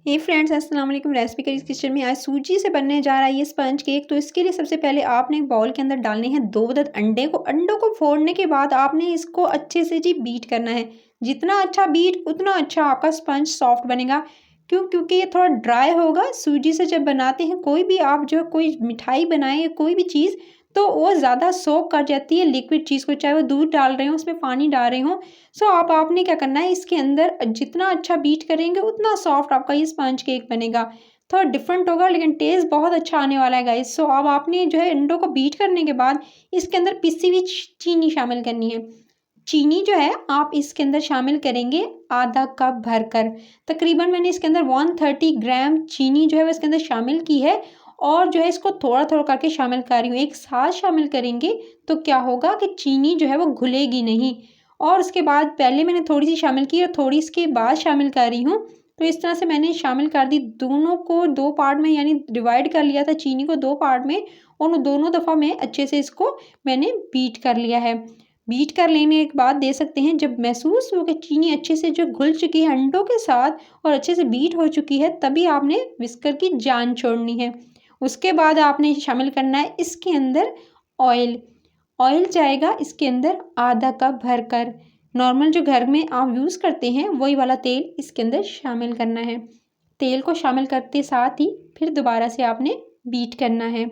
हे friends, अस्सलाम वालेकुम। Recipe curries kitchen में आज सूजी से बनने जा रहा है ये स्पंज केक। तो इसके लिए सबसे पहले आपने एक बाउल के अंदर डालने हैं 2 अदद अंडों को फोड़ने के बाद आपने इसको अच्छे से जी बीट करना है। जितना अच्छा बीट उतना अच्छा आपका स्पंज सॉफ्ट बनेगा। क्योंकि ये थोड़ा ड्राई होगा। सूजी से जब बनाते हैं कोई भी आप जो कोई मिठाई बनाए या कोई भी चीज़, तो वो ज़्यादा सोक कर जाती है लिक्विड चीज़ को, चाहे वो दूध डाल रहे हो उसमें पानी डाल रहे हो। सो अब आपने क्या करना है, इसके अंदर जितना अच्छा बीट करेंगे उतना सॉफ्ट आपका ये स्पंज केक बनेगा। थोड़ा डिफरेंट होगा लेकिन टेस्ट बहुत अच्छा आने वाला है गाइस। सो अब आपने जो है अंडों को बीट करने के बाद इसके अंदर पिसी हुई चीनी शामिल करनी है। चीनी जो है आप इसके अंदर शामिल करेंगे आधा कप भरकर। तकरीबन मैंने इसके अंदर 130 ग्राम चीनी जो है वो इसके अंदर शामिल की है। और जो है इसको थोड़ा थोड़ा करके शामिल कर रही हूँ। एक साथ शामिल करेंगे तो क्या होगा कि चीनी जो है वो घुलेगी नहीं। और उसके बाद पहले मैंने थोड़ी सी शामिल की और थोड़ी इसके बाद शामिल कर रही हूँ। तो इस तरह से मैंने शामिल कर दी, दोनों को 2 पार्ट में, यानी डिवाइड कर लिया था चीनी को 2 पार्ट में। और दोनों दफ़ा में अच्छे से इसको मैंने बीट कर लिया है। बीट कर लेने के बाद दे सकते हैं जब महसूस हो कि चीनी अच्छे से जो घुल चुकी है अंडों के साथ और अच्छे से बीट हो चुकी है, तभी आपने विस्कर की जान छोड़नी है। उसके बाद आपने शामिल करना है इसके अंदर ऑयल। ऑयल जाएगा इसके अंदर आधा कप भरकर। नॉर्मल जो घर में आप यूज़ करते हैं वही वाला तेल इसके अंदर शामिल करना है। तेल को शामिल करते साथ ही फिर दोबारा से आपने बीट करना है।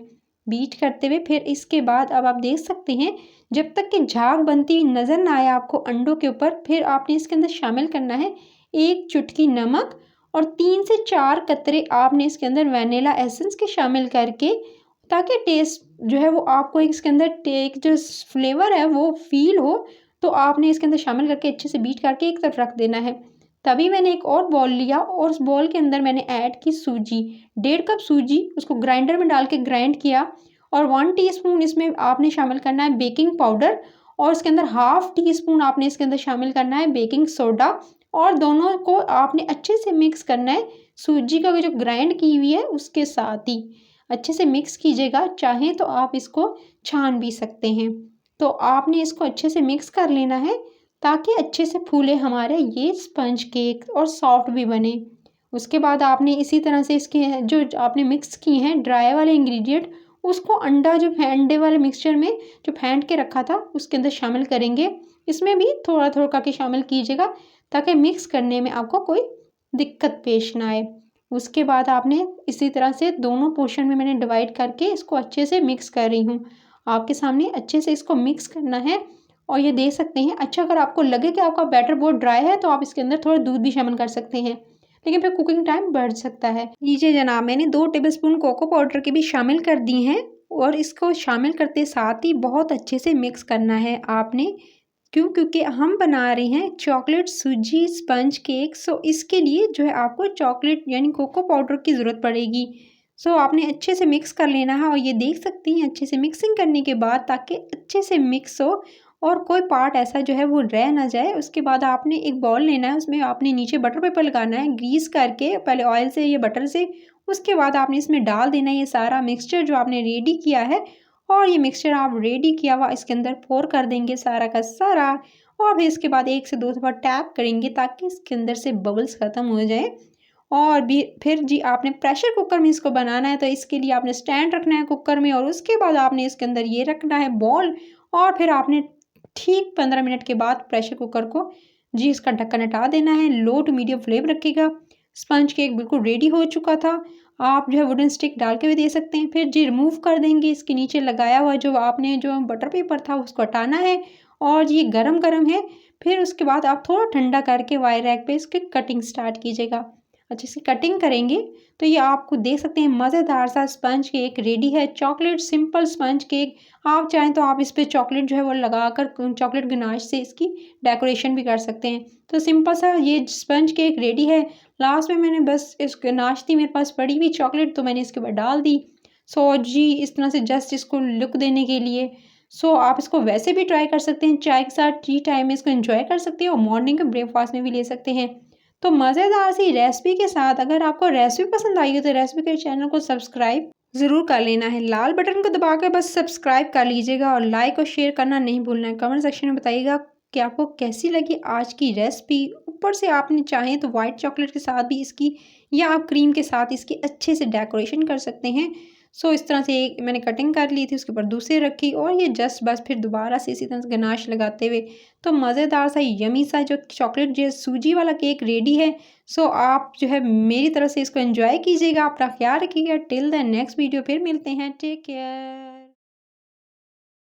बीट करते हुए फिर इसके बाद अब आप देख सकते हैं जब तक कि झाग बनती हुई नज़र ना आए आपको अंडों के ऊपर, फिर आपने इसके अंदर शामिल करना है 1 चुटकी नमक और 3 से 4 कतरे आपने इसके अंदर वैनिला एसेंस के शामिल करके, ताकि टेस्ट जो है वो आपको इसके अंदर एक जो फ्लेवर है वो फील हो। तो आपने इसके अंदर शामिल करके अच्छे से बीट करके एक तरफ रख देना है। तभी मैंने एक और बॉल लिया और उस बॉल के अंदर मैंने ऐड की सूजी। 1.5 कप सूजी, उसको ग्राइंडर में डाल के ग्राइंड किया। और 1 टीस्पून इसमें आपने शामिल करना है बेकिंग पाउडर। और इसके अंदर हाफ टी स्पून आपने इसके अंदर शामिल करना है बेकिंग सोडा। और दोनों को आपने अच्छे से मिक्स करना है सूजी का जो ग्राइंड की हुई है उसके साथ ही। अच्छे से मिक्स कीजिएगा, चाहें तो आप इसको छान भी सकते हैं। तो आपने इसको अच्छे से मिक्स कर लेना है ताकि अच्छे से फूले हमारे ये स्पंज केक और सॉफ्ट भी बने। उसके बाद आपने इसी तरह से इसके जो आपने मिक्स किए हैं ड्राई वाले इंग्रेडिएंट, उसको अंडा जो अंडे वाले मिक्सचर में जो फेंट के रखा था उसके अंदर शामिल करेंगे। इसमें भी थोड़ा थोड़ा करके शामिल कीजिएगा ताकि मिक्स करने में आपको कोई दिक्कत पेश ना आए। उसके बाद आपने इसी तरह से दोनों पोर्शन में मैंने डिवाइड करके इसको अच्छे से मिक्स कर रही हूँ। आपके सामने अच्छे से इसको मिक्स करना है। और ये देख सकते हैं, अच्छा अगर आपको लगे कि आपका बैटर बहुत ड्राई है तो आप इसके अंदर थोड़ा दूध भी शामिल कर सकते हैं, लेकिन फिर कुकिंग टाइम बढ़ सकता है। लीजिए जनाब, मैंने 2 टेबलस्पून कोको पाउडर के भी शामिल कर दी हैं। और इसको शामिल करते साथ ही बहुत अच्छे से मिक्स करना है आपने। क्योंकि हम बना रहे हैं चॉकलेट सूजी स्पंज केक। सो इसके लिए जो है आपको चॉकलेट यानी कोको पाउडर की ज़रूरत पड़ेगी। सो आपने अच्छे से मिक्स कर लेना है। और ये देख सकती हैं अच्छे से मिक्सिंग करने के बाद, ताकि अच्छे से मिक्स हो और कोई पार्ट ऐसा जो है वो रह ना जाए। उसके बाद आपने एक बाउल लेना है, उसमें आपने नीचे बटर पेपर लगाना है ग्रीस करके, पहले ऑयल से या बटर से। उसके बाद आपने इसमें डाल देना है ये सारा मिक्सचर जो आपने रेडी किया है। और ये मिक्सचर आप रेडी किया हुआ इसके अंदर पोर कर देंगे सारा का सारा। और फिर इसके बाद 1 से 2 दफ़ा टैप करेंगे ताकि इसके अंदर से बबल्स ख़त्म हो जाए। और भी फिर जी आपने प्रेशर कुकर में इसको बनाना है, तो इसके लिए आपने स्टैंड रखना है कुकर में। और उसके बाद आपने इसके अंदर ये रखना है बॉल। और फिर आपने ठीक 15 मिनट के बाद प्रेशर कुकर को जी इसका ढक्कन हटा देना है। लो टू मीडियम फ्लेम रखिएगा। स्पंज केक बिल्कुल रेडी हो चुका था। आप जो है वुडन स्टिक डाल के भी दे सकते हैं। फिर जी रिमूव कर देंगे, इसके नीचे लगाया हुआ जो आपने जो बटर पेपर था उसको हटाना है। और ये गरम गरम है। फिर उसके बाद आप थोड़ा ठंडा करके वायर रैक पे इसकी कटिंग स्टार्ट कीजिएगा। अच्छे से कटिंग करेंगे तो ये आपको देख सकते हैं मज़ेदार सा स्पंज केक रेडी है। Chocolate simple sponge cake. आप चाहें तो आप इस पर चॉकलेट जो है वो लगाकर चॉकलेट गनाश से इसकी डेकोरेशन भी कर सकते हैं। तो सिंपल सा ये स्पंज केक रेडी है। लास्ट में मैंने बस इस गनाश थी मेरे पास पड़ी हुई चॉकलेट, तो मैंने इसके ऊपर डाल दी। सो जी इस तरह से जस्ट इसको लुक देने के लिए। सो आप इसको वैसे भी ट्राई कर सकते हैं, चाय के साथ टी टाइम में इसको एंजॉय कर सकते हैं और मॉर्निंग के ब्रेकफास्ट में भी ले सकते हैं। तो मज़ेदार सी रेसिपी के साथ अगर आपको रेसिपी पसंद आई हो तो रेसिपी के चैनल को सब्सक्राइब ज़रूर कर लेना है। लाल बटन को दबाकर बस सब्सक्राइब कर लीजिएगा और लाइक और शेयर करना नहीं भूलना है। कमेंट सेक्शन में बताइएगा कि आपको कैसी लगी आज की रेसिपी। ऊपर से आपने चाहें तो वाइट चॉकलेट के साथ भी इसकी या आप क्रीम के साथ इसकी अच्छे से डेकोरेशन कर सकते हैं। सो इस तरह से एक मैंने कटिंग कर ली थी, उसके ऊपर दूसरे रखी और ये जस्ट बस फिर दोबारा से इसी तरह से गनाश लगाते हुए तो मज़ेदार सा यमी सा जो चॉकलेट जो सूजी वाला केक रेडी है। सो आप जो है मेरी तरफ से इसको एंजॉय कीजिएगा, अपना ख्याल रखिएगा। टिल द नेक्स्ट वीडियो फिर मिलते हैं। Take care.